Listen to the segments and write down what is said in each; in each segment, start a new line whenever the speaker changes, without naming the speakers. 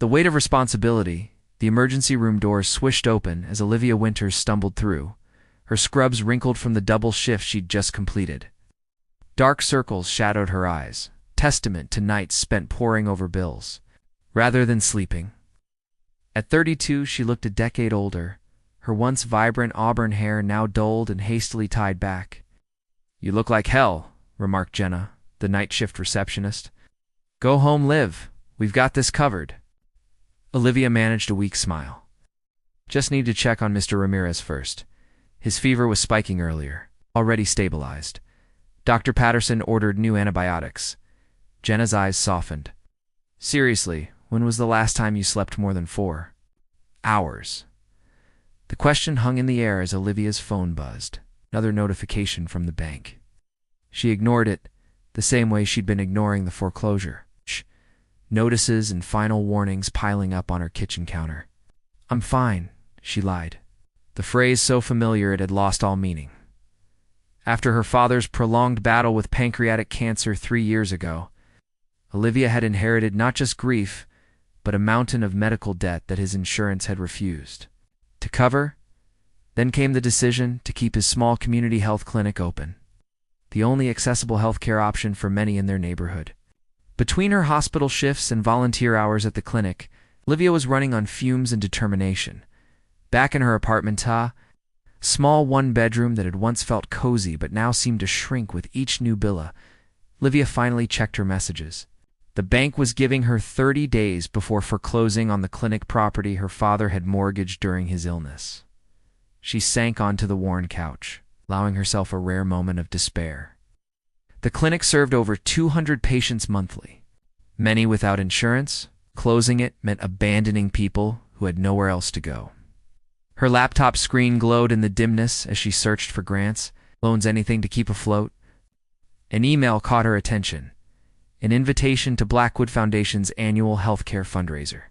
The weight of responsibility, the emergency room doors swished open as Olivia Winters stumbled through, her scrubs wrinkled from the double shift she'd just completed. Dark circles shadowed her eyes, testament to nights spent poring over bills, rather than sleeping. At 32, she looked a decade older, her once vibrant auburn hair now dulled and hastily tied back. "You look like hell," remarked Jenna, the night shift receptionist. "Go home, Liv. We've got this covered." Olivia managed a weak smile. "Just need to check on Mr. Ramirez first. His fever was spiking earlier, already stabilized. Dr. Patterson ordered new antibiotics." Jenna's eyes softened. "Seriously, when was the last time you slept more than 4 hours?" The question hung in the air as Olivia's phone buzzed, another notification from the bank. She ignored it, the same way she'd been ignoring the foreclosure. Notices and final warnings piling up on her kitchen counter. "I'm fine," she lied, the phrase so familiar it had lost all meaning. After her father's prolonged battle with pancreatic cancer 3 years ago, Olivia had inherited not just grief, but a mountain of medical debt that his insurance had refused to cover. Then came the decision to keep his small community health clinic open, the only accessible healthcare option for many in their neighborhood. Between her hospital shifts and volunteer hours at the clinic, Olivia was running on fumes and determination. Back in her apartment, small one-bedroom that had once felt cozy but now seemed to shrink with each new bill, Olivia finally checked her messages. The bank was giving her 30 days before foreclosing on the clinic property her father had mortgaged during his illness. She sank onto the worn couch, allowing herself a rare moment of despair. The clinic served over 200 patients monthly, many without insurance. Closing it meant abandoning people who had nowhere else to go. Her laptop screen glowed in the dimness as she searched for grants, loans, anything to keep afloat. An email caught her attention, an invitation to Blackwood Foundation's annual healthcare fundraiser.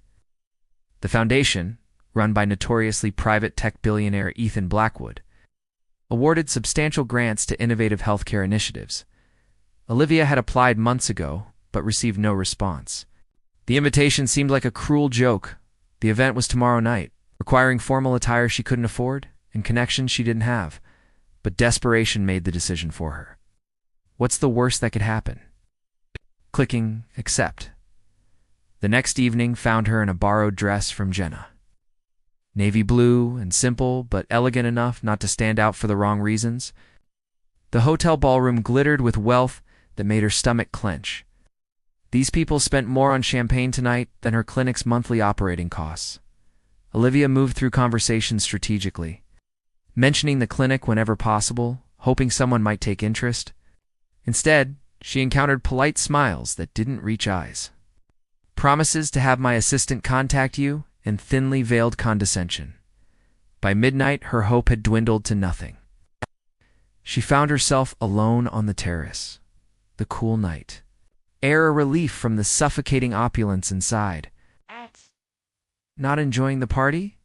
The foundation, run by notoriously private tech billionaire Ethan Blackwood, awarded substantial grants to innovative healthcare initiatives. Olivia had applied months ago, but received no response. The invitation seemed like a cruel joke. The event was tomorrow night, requiring formal attire she couldn't afford and connections she didn't have, but desperation made the decision for her. What's the worst that could happen? Clicking accept. The next evening found her in a borrowed dress from Jenna. Navy blue and simple, but elegant enough not to stand out for the wrong reasons. The hotel ballroom glittered with wealth that made her stomach clench. These people spent more on champagne tonight than her clinic's monthly operating costs. Olivia moved through conversations strategically, mentioning the clinic whenever possible, hoping someone might take interest. Instead, she encountered polite smiles that didn't reach eyes, promises to have my assistant contact you, and thinly veiled condescension. By midnight, her hope had dwindled to nothing. She found herself alone on the terrace. The cool night, air a relief from the suffocating opulence inside. "Not enjoying the party?"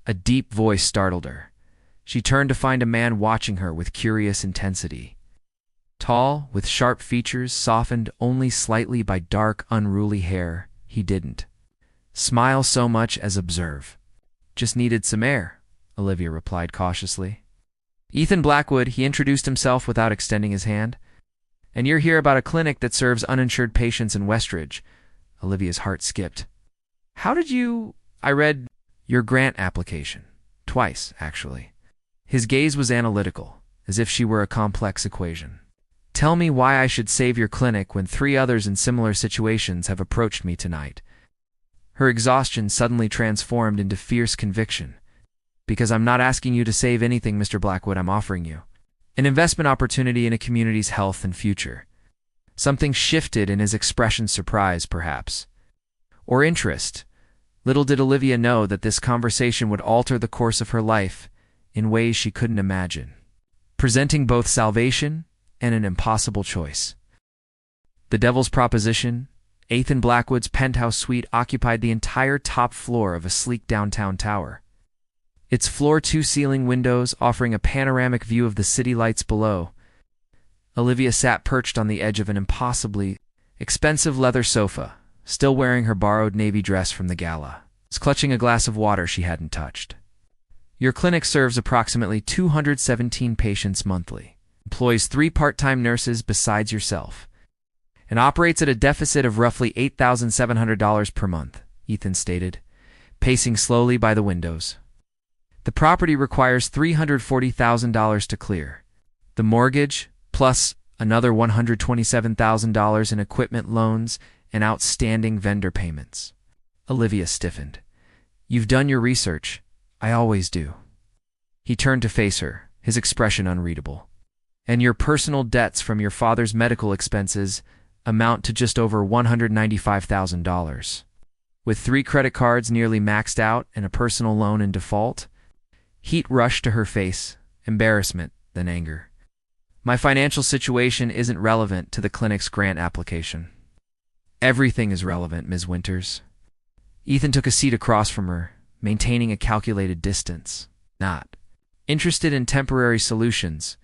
A deep voice startled her. She turned to find a man watching her with curious intensity. Tall, with sharp features softened only slightly by dark, unruly hair, he didn't smile so much as observe. "Just needed some air," Olivia replied cautiously. "Ethan Blackwood," he introduced himself without extending his hand. "And you're here about a clinic that serves uninsured patients in Westridge." Olivia's heart skipped. "How did you—" "I read your grant application. Twice, actually." His gaze was analytical, as if she were a complex equation. "Tell me why I should save your clinic when 3 others in similar situations have approached me tonight." Her exhaustion suddenly transformed into fierce conviction. "Because I'm not asking you to save anything, Mr. Blackwood. I'm offering you an investment opportunity in a community's health and future." Something shifted in his expression, surprise, perhaps, or interest. Little did Olivia know that this conversation would alter the course of her life in ways she couldn't imagine, presenting both salvation and an impossible choice. The Devil's Proposition, Ethan Blackwood's penthouse suite, occupied the entire top floor of a sleek downtown tower, its floor-to-ceiling windows offering a panoramic view of the city lights below. Olivia sat perched on the edge of an impossibly expensive leather sofa, still wearing her borrowed navy dress from the gala, was clutching a glass of water she hadn't touched. Your clinic serves approximately 217 patients monthly, employs 3 part-time nurses besides yourself, and operates at a deficit of roughly $8,700 per month, Ethan stated, pacing slowly by the windows. The property requires $340,000 to clear. The mortgage, plus another $127,000 in equipment loans and outstanding vendor payments. Olivia stiffened. You've done your research. I always do. He turned to face her, his expression unreadable. And your personal debts from your father's medical expenses amount to just over $195,000. With 3 credit cards nearly maxed out and a personal loan in default, heat rushed to her face, embarrassment, then anger. My financial situation isn't relevant to the clinic's grant application. Everything is relevant, Ms. Winters. Ethan took a seat across from her, maintaining a calculated distance. Not interested in temporary solutions,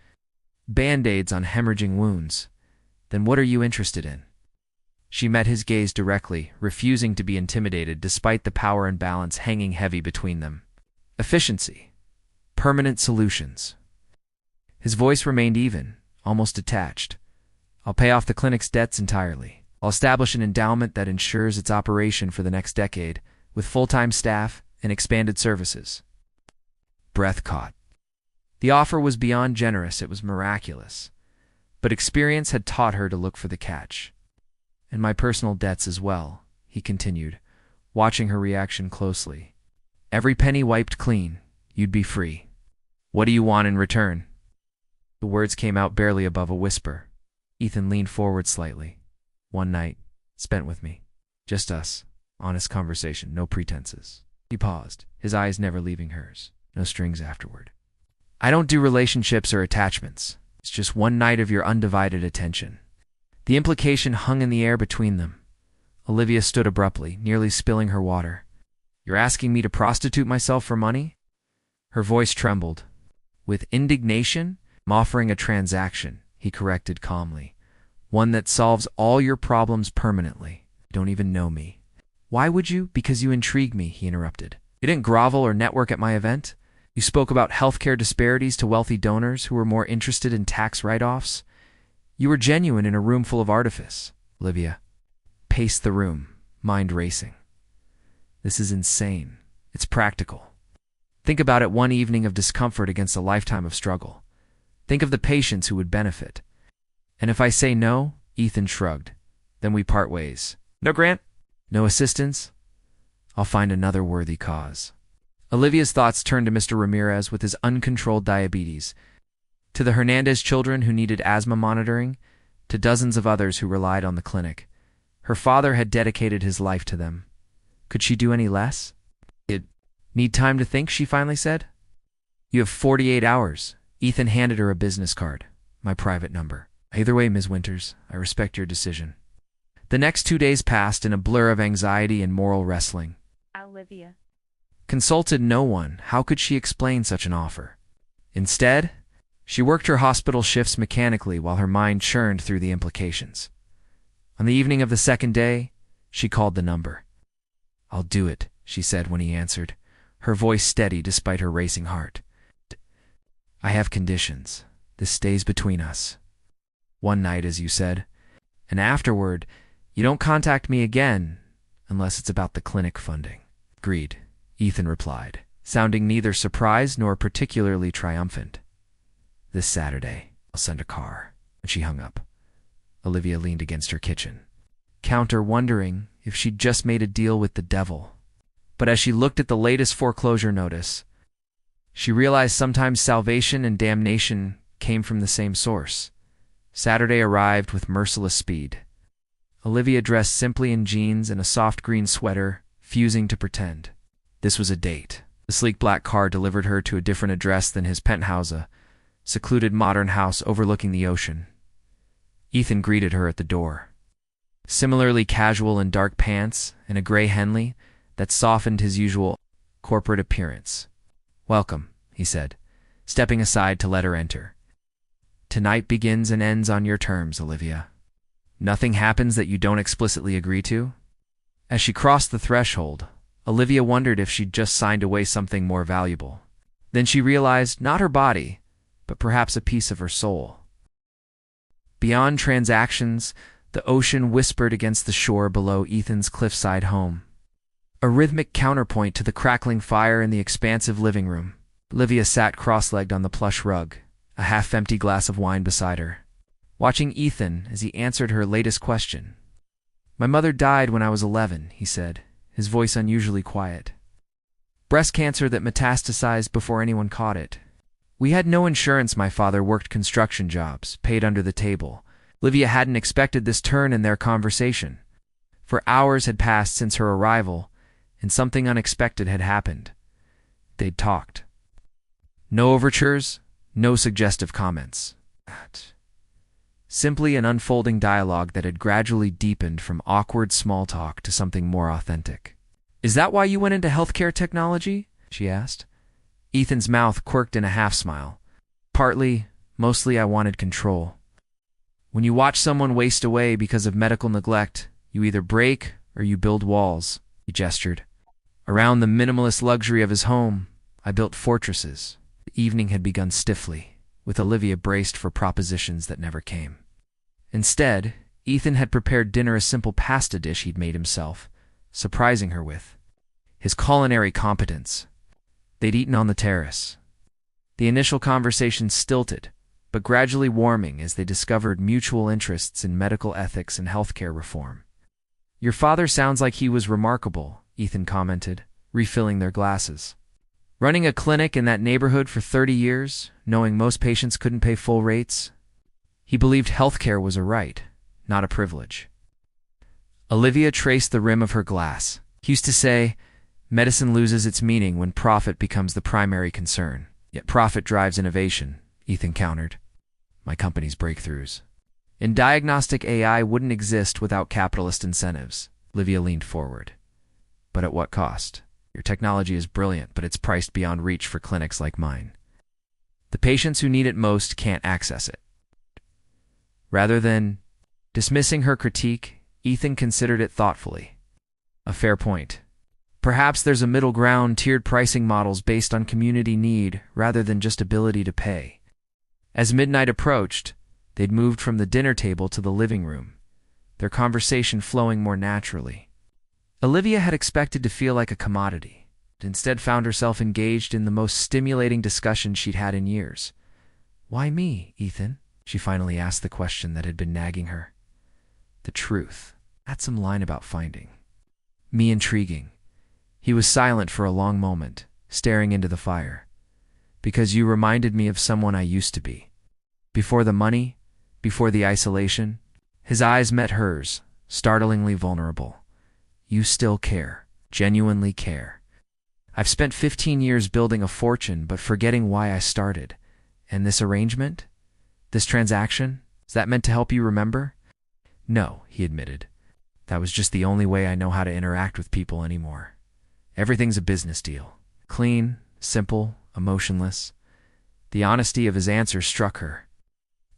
band-aids on hemorrhaging wounds. Then what are you interested in? She met his gaze directly, refusing to be intimidated despite the power and balance hanging heavy between them. Efficiency. Permanent solutions. His voice remained even, almost detached. I'll pay off the clinic's debts entirely. I'll establish an endowment that ensures its operation for the next decade, with full-time staff and expanded services. Breath caught. The offer was beyond generous, it was miraculous. But experience had taught her to look for the catch. And my personal debts as well, he continued, watching her reaction closely. Every penny wiped clean, you'd be free. What do you want in return? The words came out barely above a whisper. Ethan leaned forward slightly. One night, spent with me. Just us. Honest conversation, no pretenses. He paused, his eyes never leaving hers. No strings afterward. I don't do relationships or attachments. It's just one night of your undivided attention. The implication hung in the air between them. Olivia stood abruptly, nearly spilling her water. You're asking me to prostitute myself for money? Her voice trembled. With indignation, I'm offering a transaction, he corrected calmly. One that solves all your problems permanently. You don't even know me. Why would you? Because you intrigue me, he interrupted. You didn't grovel or network at my event. You spoke about healthcare disparities to wealthy donors who were more interested in tax write-offs. You were genuine in a room full of artifice. Olivia paced the room, mind racing. This is insane. It's practical. Think about it, one evening of discomfort against a lifetime of struggle. Think of the patients who would benefit. And if I say no, Ethan shrugged, then we part ways. No grant? No assistance? I'll find another worthy cause. Olivia's thoughts turned to Mr. Ramirez with his uncontrolled diabetes, to the Hernandez children who needed asthma monitoring, to dozens of others who relied on the clinic. Her father had dedicated his life to them. Could she do any less? Need time to think, she finally said. You have 48 hours. Ethan handed her a business card, my private number. Either way, Ms. Winters, I respect your decision. The next 2 days passed in a blur of anxiety and moral wrestling.
Olivia
Consulted no one. How could she explain such an offer? Instead, she worked her hospital shifts mechanically while her mind churned through the implications. On the evening of the second day, she called the number. I'll do it, she said when he answered, her voice steady despite her racing heart. I have conditions. This stays between us. One night, as you said, and afterward, you don't contact me again unless it's about the clinic funding. Agreed, Ethan replied, sounding neither surprised nor particularly triumphant. This Saturday, I'll send a car. And she hung up. Olivia leaned against her kitchen counter, wondering if she'd just made a deal with the devil. But as she looked at the latest foreclosure notice, she realized sometimes salvation and damnation came from the same source. Saturday arrived with merciless speed. Olivia dressed simply in jeans and a soft green sweater, fusing to pretend. This was a date. The sleek black car delivered her to a different address than his penthouse, a secluded modern house overlooking the ocean. Ethan greeted her at the door. Similarly casual in dark pants and a gray Henley that softened his usual corporate appearance. Welcome, he said, stepping aside to let her enter. Tonight begins and ends on your terms, Olivia. Nothing happens that you don't explicitly agree to. As she crossed the threshold, Olivia wondered if she'd just signed away something more valuable. Then she realized not her body, but perhaps a piece of her soul. Beyond transactions, the ocean whispered against the shore below Ethan's cliffside home. A rhythmic counterpoint to the crackling fire in the expansive living room. Olivia sat cross-legged on the plush rug, a half-empty glass of wine beside her, watching Ethan as he answered her latest question. "My mother died when I was 11, he said, his voice unusually quiet. Breast cancer that metastasized before anyone caught it. We had no insurance. My father worked construction jobs, paid under the table." Olivia hadn't expected this turn in their conversation. For hours had passed since her arrival, and something unexpected had happened. They'd talked. No overtures, no suggestive comments. Simply an unfolding dialogue that had gradually deepened from awkward small talk to something more authentic. "Is that why you went into healthcare technology?" she asked. Ethan's mouth quirked in a half-smile. "Partly, mostly I wanted control. When you watch someone waste away because of medical neglect, you either break or you build walls," he gestured. Around the minimalist luxury of his home, I built fortresses. The evening had begun stiffly, with Olivia braced for propositions that never came. Instead, Ethan had prepared dinner, a simple pasta dish he'd made himself, surprising her with his culinary competence. They'd eaten on the terrace. The initial conversation stilted, but gradually warming as they discovered mutual interests in medical ethics and healthcare reform. "Your father sounds like he was remarkable," Ethan commented, refilling their glasses. "Running a clinic in that neighborhood for 30 years, knowing most patients couldn't pay full rates. He believed healthcare was a right, not a privilege." Olivia traced the rim of her glass. "He used to say, medicine loses its meaning when profit becomes the primary concern. Yet profit drives innovation," Ethan countered. "My company's breakthroughs in diagnostic AI wouldn't exist without capitalist incentives." Olivia leaned forward. "But at what cost? Your technology is brilliant, but it's priced beyond reach for clinics like mine. The patients who need it most can't access it." Rather than dismissing her critique, Ethan considered it thoughtfully. "A fair point. Perhaps there's a middle ground, tiered pricing models based on community need rather than just ability to pay." As midnight approached, they'd moved from the dinner table to the living room, their conversation flowing more naturally. Olivia had expected to feel like a commodity, but instead found herself engaged in the most stimulating discussion she'd had in years. "Why me, Ethan?" She finally asked the question that had been nagging her. "The truth. That's some line about finding me intriguing." He was silent for a long moment, staring into the fire. "Because you reminded me of someone I used to be. Before the money, before the isolation." His eyes met hers, startlingly vulnerable. "You still care, genuinely care. I've spent 15 years building a fortune, but forgetting why I started. And this arrangement? This transaction? Is that meant to help you remember?" "No," he admitted. "That was just the only way I know how to interact with people anymore. Everything's a business deal. Clean, simple, emotionless." The honesty of his answer struck her.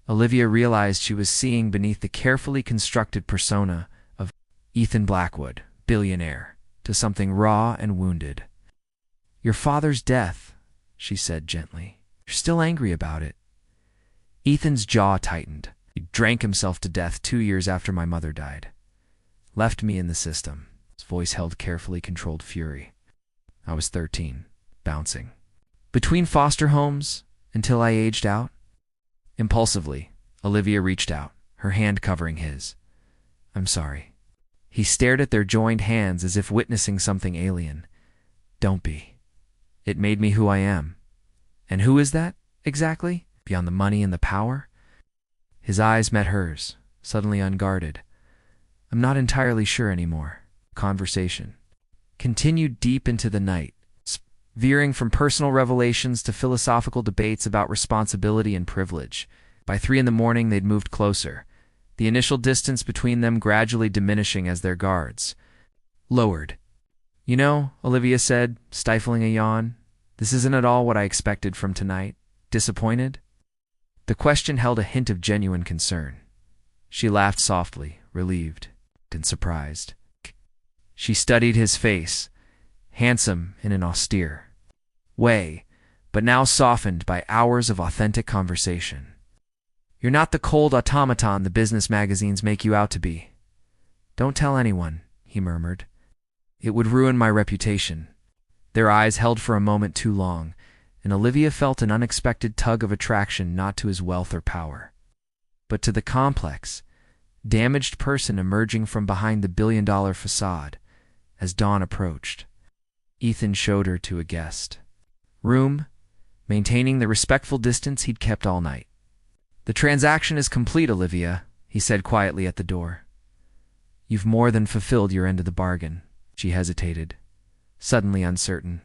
Olivia realized she was seeing beneath the carefully constructed persona of Ethan Blackwood, billionaire, to something raw and wounded. "Your father's death," she said gently. "You're still angry about it." Ethan's jaw tightened. "He drank himself to death 2 years after my mother died. Left me in the system." His voice held carefully controlled fury. "I was 13, bouncing between foster homes until I aged out." Impulsively, Olivia reached out, her hand covering his. "I'm sorry." He stared at their joined hands as if witnessing something alien. "Don't be. It made me who I am." "And who is that, exactly? Beyond the money and the power?" His eyes met hers, suddenly unguarded. "I'm not entirely sure anymore." Conversation continued deep into the night, veering from personal revelations to philosophical debates about responsibility and privilege. By 3 a.m, they'd moved closer, the initial distance between them gradually diminishing as their guards lowered. "You know," Olivia said, stifling a yawn, "this isn't at all what I expected from tonight. Disappointed?" The question held a hint of genuine concern. She laughed softly, relieved and surprised. She studied his face, handsome in an austere way, but now softened by hours of authentic conversation. "You're not the cold automaton the business magazines make you out to be. Don't tell anyone," he murmured. "It would ruin my reputation." Their eyes held for a moment too long, and Olivia felt an unexpected tug of attraction not to his wealth or power, but to the complex, damaged person emerging from behind the billion-dollar facade. As dawn approached, Ethan showed her to a guest room, maintaining the respectful distance he'd kept all night. "The transaction is complete, Olivia," he said quietly at the door. "You've more than fulfilled your end of the bargain." She hesitated, suddenly uncertain.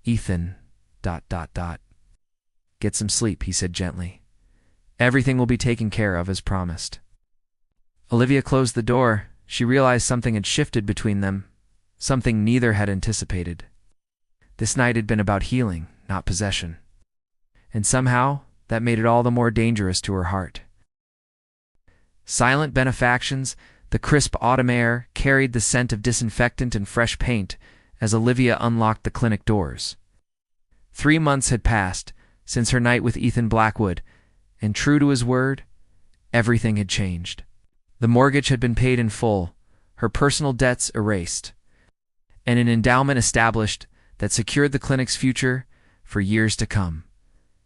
"Ethan, ... Get some sleep," he said gently. "Everything will be taken care of as promised." Olivia closed the door. She realized something had shifted between them, something neither had anticipated. This night had been about healing, not possession. And somehow, that made it all the more dangerous to her heart. Silent benefactions, the crisp autumn air carried the scent of disinfectant and fresh paint as Olivia unlocked the clinic doors. 3 months had passed since her night with Ethan Blackwood, and true to his word, everything had changed. The mortgage had been paid in full, her personal debts erased, and an endowment established that secured the clinic's future for years to come.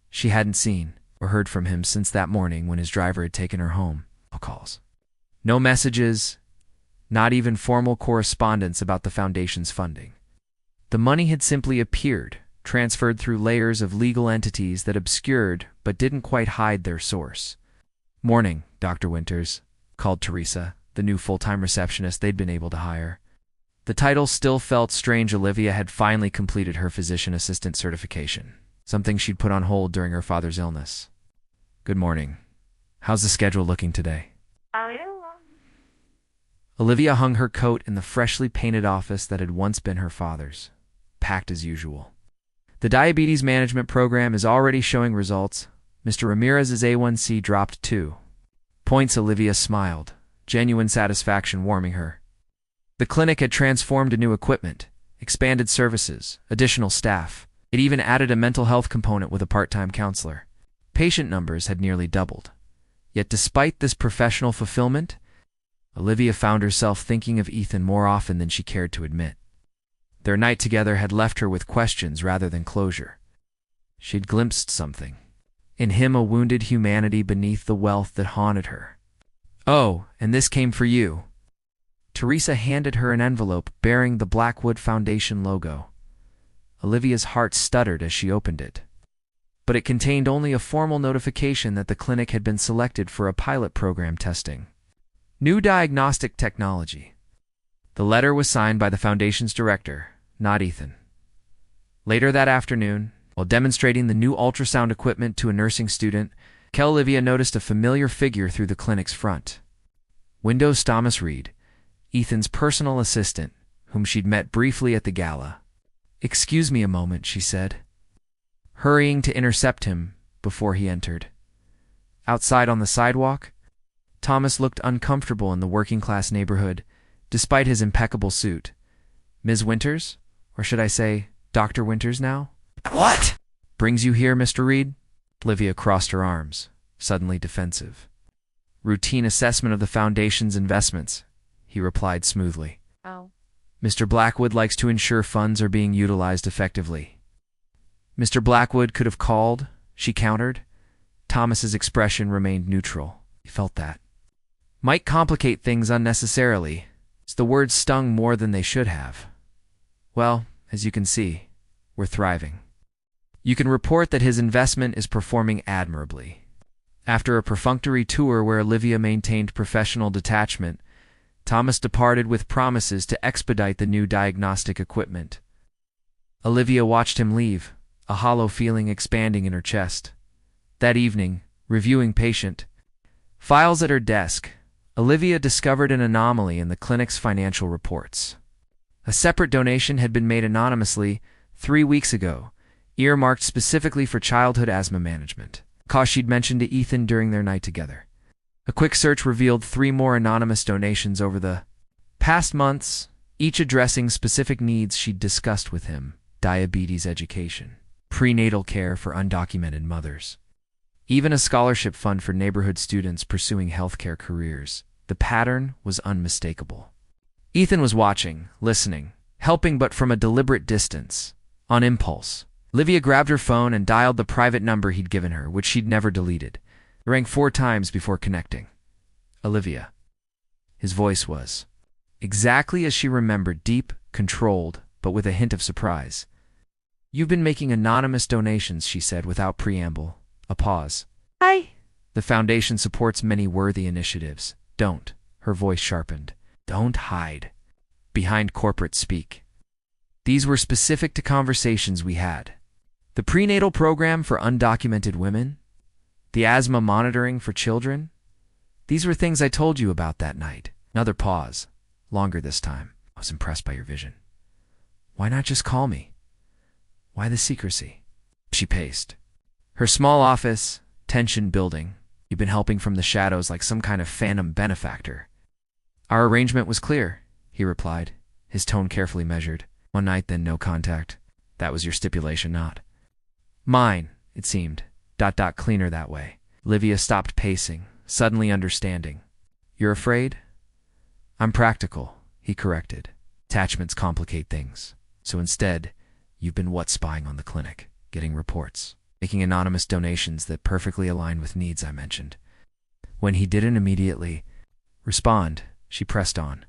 She hadn't seen or heard from him since that morning when his driver had taken her home. Calls. No messages, not even formal correspondence about the foundation's funding. The money had simply appeared, transferred through layers of legal entities that obscured but didn't quite hide their source. "Morning, Dr. Winters," called Teresa, the new full-time receptionist they'd been able to hire. The title still felt strange. Olivia had finally completed her physician assistant certification, something she'd put on hold during her father's illness. "Good morning. How's the schedule looking today?" Olivia hung her coat in the freshly painted office that had once been her father's, packed as usual. "The diabetes management program is already showing results. Mr. Ramirez's A1C dropped 2 points." Olivia smiled, genuine satisfaction warming her. The clinic had transformed to new equipment, expanded services, additional staff. It even added a mental health component with a part-time counselor. Patient numbers had nearly doubled. Yet despite this professional fulfillment, Olivia found herself thinking of Ethan more often than she cared to admit. Their night together had left her with questions rather than closure. She'd glimpsed something. In him, a wounded humanity beneath the wealth that haunted her. "Oh, and this came for you." Teresa handed her an envelope bearing the Blackwood Foundation logo. Olivia's heart stuttered as she opened it. But it contained only a formal notification that the clinic had been selected for a pilot program testing new diagnostic technology. The letter was signed by the Foundation's director, not Ethan. Later that afternoon, while demonstrating the new ultrasound equipment to a nursing student, Olivia noticed a familiar figure through the clinic's front. Windows Thomas Reed, Ethan's personal assistant, whom she'd met briefly at the gala. "Excuse me a moment," she said, hurrying to intercept him before he entered. Outside on the sidewalk, Thomas looked uncomfortable in the working-class neighborhood, despite his impeccable suit. "Ms. Winters? Or should I say, Dr. Winters now?"
"What
brings you here, Mr. Reed?" Olivia crossed her arms, suddenly defensive. "Routine assessment of the Foundation's investments," he replied smoothly.
"Oh."
"Mr. Blackwood likes to ensure funds are being utilized effectively." "Mr. Blackwood could have called," she countered. Thomas's expression remained neutral. He felt that. "Might complicate things unnecessarily." The words stung more than they should have. "Well, as you can see, we're thriving. You can report that his investment is performing admirably." After a perfunctory tour where Olivia maintained professional detachment, Thomas departed with promises to expedite the new diagnostic equipment. Olivia watched him leave, a hollow feeling expanding in her chest. That evening, reviewing patient files at her desk, Olivia discovered an anomaly in the clinic's financial reports. A separate donation had been made anonymously 3 weeks ago, earmarked specifically for childhood asthma management, a cause she'd mentioned to Ethan during their night together. A quick search revealed 3 more anonymous donations over the past months, each addressing specific needs she'd discussed with him: diabetes education, prenatal care for undocumented mothers, even a scholarship fund for neighborhood students pursuing healthcare careers. The pattern was unmistakable. Ethan was watching, listening, helping, but from a deliberate distance. On impulse, Olivia grabbed her phone and dialed the private number he'd given her, which she'd never deleted. It rang 4 times before connecting. Olivia. His voice was exactly as she remembered, deep, controlled, but with a hint of surprise. "You've been making anonymous donations," she said without preamble. A pause. "Hi." "The foundation supports many worthy initiatives. Don't." Her voice sharpened. "Don't hide behind corporate speak." These were specific to conversations we had. The prenatal program for undocumented women, the asthma monitoring for children. These were things I told you about that night. Another pause, longer this time. "I was impressed by your vision. Why not just call me? Why the secrecy?" She paced. Her small office, tension building. "You've been helping from the shadows like some kind of phantom benefactor." "Our arrangement was clear," he replied, his tone carefully measured. "One night, then no contact. That was your stipulation, not mine, it seemed. Cleaner that way." Olivia stopped pacing, suddenly understanding. "You're afraid?" "I'm practical," he corrected. "Attachments complicate things. So instead, you've been spying on the clinic, getting reports, making anonymous donations that perfectly align with needs I mentioned." When he didn't immediately respond, she pressed on.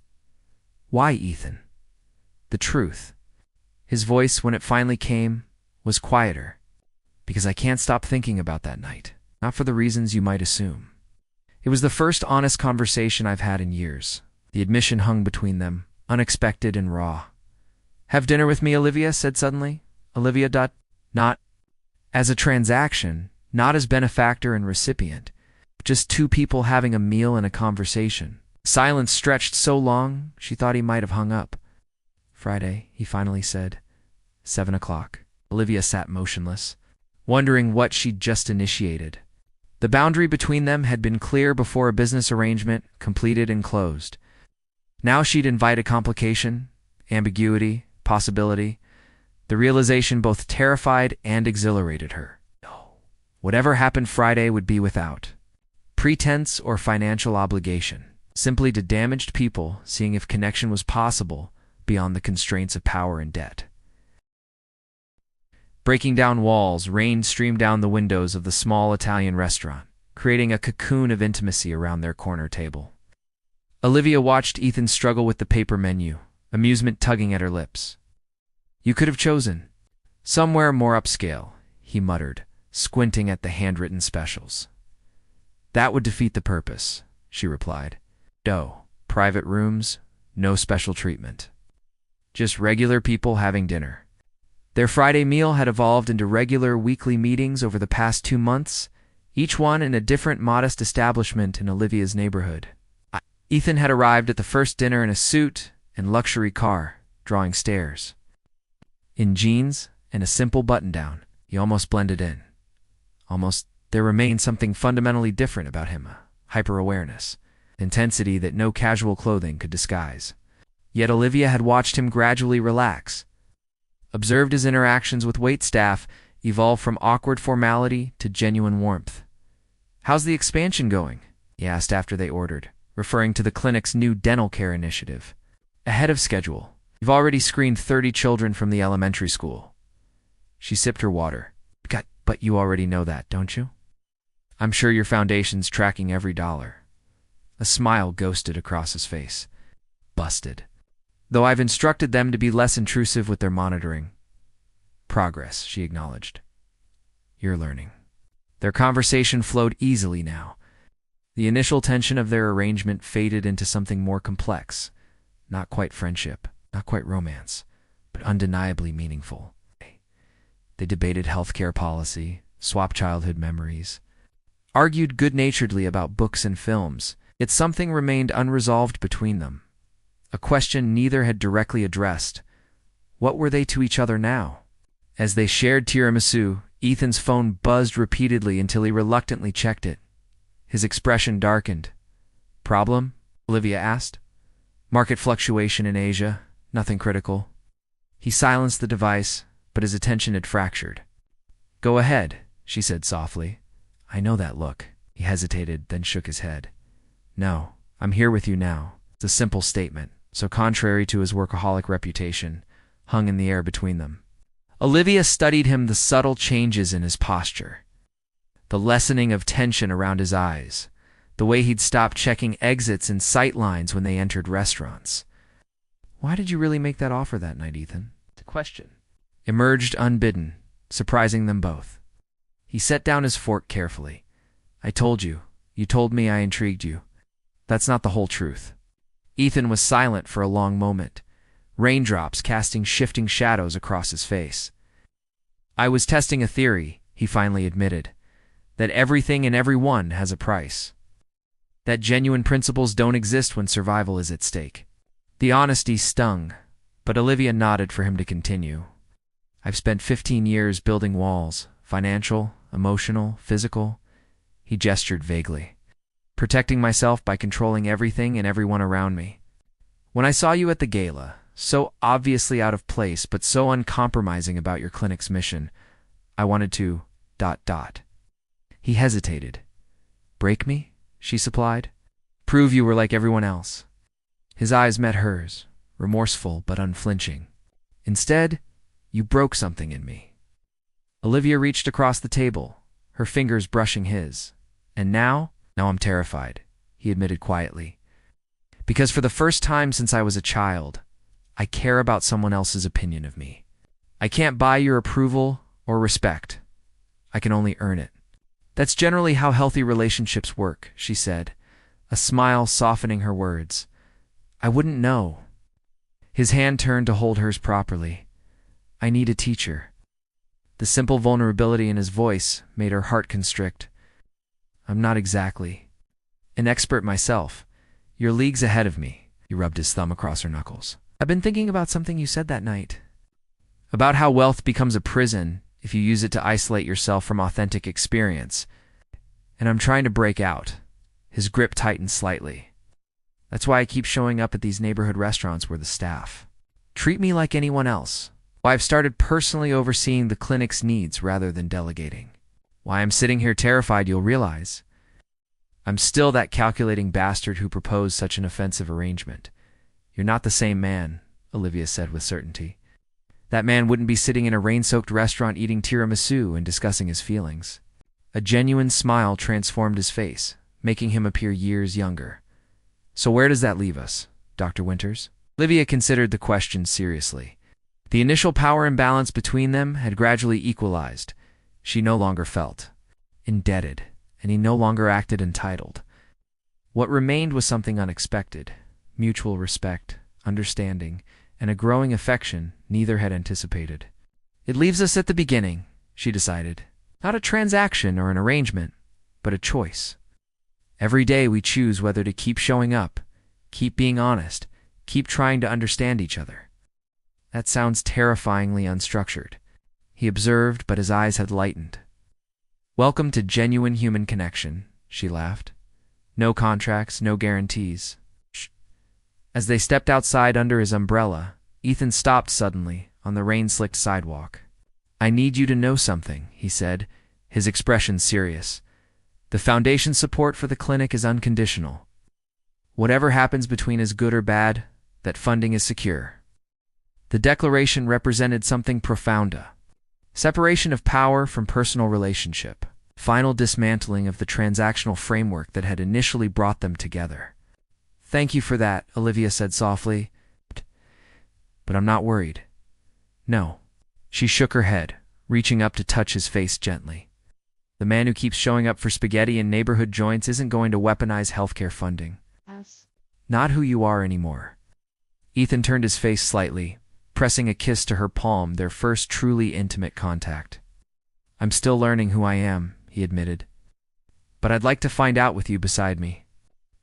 "Why, Ethan?" "The truth." His voice, when it finally came, was quieter. "Because I can't stop thinking about that night. Not for the reasons you might assume." It was the first honest conversation I've had in years. The admission hung between them, unexpected and raw. "Have dinner with me," Olivia said suddenly. Olivia. Not as a transaction, not as benefactor and recipient. Just 2 people having a meal and a conversation. Silence stretched so long, she thought he might have hung up. "Friday," he finally said. 7 o'clock. Olivia sat motionless, wondering what she'd just initiated. The boundary between them had been clear before a business arrangement, completed and closed. Now she'd invite a complication, ambiguity, possibility. The realization both terrified and exhilarated her. No. Whatever happened Friday would be without pretense or financial obligation, simply to damaged people seeing if connection was possible beyond the constraints of power and debt. Breaking down walls, rain streamed down the windows of the small Italian restaurant, creating a cocoon of intimacy around their corner table. Olivia watched Ethan struggle with the paper menu, amusement tugging at her lips. "You could have chosen somewhere more upscale," he muttered, squinting at the handwritten specials. "That would defeat the purpose," she replied. "No, private rooms, no special treatment. Just regular people having dinner." Their Friday meal had evolved into regular weekly meetings over the past 2 months, each one in a different modest establishment in Olivia's neighborhood. Ethan had arrived at the first dinner in a suit and luxury car, drawing stares. In jeans and a simple button-down, he almost blended in. There remained something fundamentally different about him, a hyper-awareness, intensity that no casual clothing could disguise. Yet Olivia had watched him gradually relax, observed his interactions with waitstaff evolve from awkward formality to genuine warmth. "How's the expansion going?" he asked after they ordered, referring to the clinic's new dental care initiative. "Ahead of schedule. You've already screened 30 children from the elementary school." She sipped her water. But you already know that, don't you? I'm sure your foundation's tracking every dollar." A smile ghosted across his face. "Busted. Though I've instructed them to be less intrusive with their monitoring." "Progress," she acknowledged. "You're learning." Their conversation flowed easily now. The initial tension of their arrangement faded into something more complex. Not quite friendship, not quite romance, but undeniably meaningful. They debated healthcare policy, swapped childhood memories, argued good-naturedly about books and films, yet something remained unresolved between them. A question neither had directly addressed. What were they to each other now? As they shared tiramisu, Ethan's phone buzzed repeatedly until he reluctantly checked it. His expression darkened. "Problem?" Olivia asked. "Market fluctuation in Asia, Nothing critical. He silenced the device, but his attention had fractured. Go ahead, she said softly. I know that look. He hesitated, then shook his head. No, I'm here with you now. It's a simple statement, so contrary to his workaholic reputation, hung in the air between them. Olivia studied him, the subtle changes in his posture, the lessening of tension around his eyes, the way he'd stopped checking exits and sight lines when they entered restaurants. Why did you really make that offer that night, Ethan? The question emerged unbidden, surprising them both. He set down his fork carefully. I told you. You told me I intrigued you. That's not the whole truth. Ethan was silent for a long moment, raindrops casting shifting shadows across his face. I was testing a theory, he finally admitted, that everything and everyone has a price. That genuine principles don't exist when survival is at stake. The honesty stung, but Olivia nodded for him to continue. I've spent 15 years building walls, financial, emotional, physical. He gestured vaguely. Protecting myself by controlling everything and everyone around me. When I saw you at the gala, so obviously out of place but so uncompromising about your clinic's mission, I wanted to... He hesitated. Break me? She supplied. Prove you were like everyone else. His eyes met hers, remorseful but unflinching. Instead, you broke something in me. Olivia reached across the table, her fingers brushing his. And now I'm terrified, he admitted quietly. Because for the first time since I was a child, I care about someone else's opinion of me. I can't buy your approval or respect. I can only earn it. That's generally how healthy relationships work, she said, a smile softening her words. I wouldn't know. His hand turned to hold hers properly. I need a teacher. The simple vulnerability in his voice made her heart constrict. I'm not exactly an expert myself. You're leagues ahead of me. He rubbed his thumb across her knuckles. I've been thinking about something you said that night. About how wealth becomes a prison if you use it to isolate yourself from authentic experience. And I'm trying to break out. His grip tightened slightly. That's why I keep showing up at these neighborhood restaurants where the staff treat me like anyone else. Why I've started personally overseeing the clinic's needs rather than delegating. Why I'm sitting here terrified you'll realize. I'm still that calculating bastard who proposed such an offensive arrangement. You're not the same man, Olivia said with certainty. That man wouldn't be sitting in a rain-soaked restaurant eating tiramisu and discussing his feelings. A genuine smile transformed his face, making him appear years younger. So where does that leave us, Dr. Winters? Olivia considered the question seriously. The initial power imbalance between them had gradually equalized. She no longer felt indebted, and he no longer acted entitled. What remained was something unexpected, mutual respect, understanding, and a growing affection neither had anticipated. It leaves us at the beginning, she decided. Not a transaction or an arrangement, but a choice. Every day we choose whether to keep showing up, keep being honest, keep trying to understand each other. That sounds terrifyingly unstructured, he observed, but his eyes had lightened. Welcome to genuine human connection, she laughed. No contracts, no guarantees. Shh. As they stepped outside under his umbrella, Ethan stopped suddenly on the rain-slicked sidewalk. I need you to know something, he said, his expression serious. The foundation support for the clinic is unconditional. Whatever happens between is good or bad, that funding is secure. The declaration represented something profounder. Separation of power from personal relationship. Final dismantling of the transactional framework that had initially brought them together. Thank you for that, Olivia said softly. But I'm not worried. No. She shook her head, reaching up to touch his face gently. The man who keeps showing up for spaghetti in neighborhood joints isn't going to weaponize healthcare funding.
Yes.
Not who you are anymore. Ethan turned his face slightly, pressing a kiss to her palm, their first truly intimate contact. I'm still learning who I am, he admitted. But I'd like to find out with you beside me.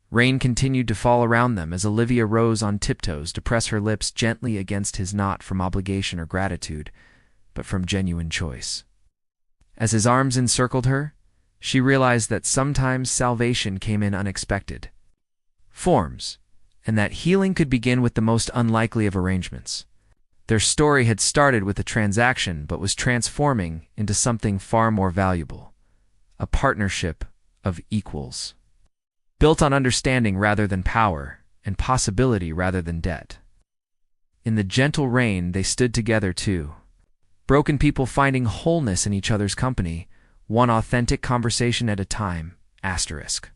Rain continued to fall around them as Olivia rose on tiptoes to press her lips gently against his, not from obligation or gratitude, but from genuine choice. As his arms encircled her, she realized that sometimes salvation came in unexpected forms, and that healing could begin with the most unlikely of arrangements. Their story had started with a transaction but was transforming into something far more valuable, a partnership of equals, built on understanding rather than power, and possibility rather than debt. In the gentle rain, they stood together too, broken people finding wholeness in each other's company, one authentic conversation at a time. Asterisk.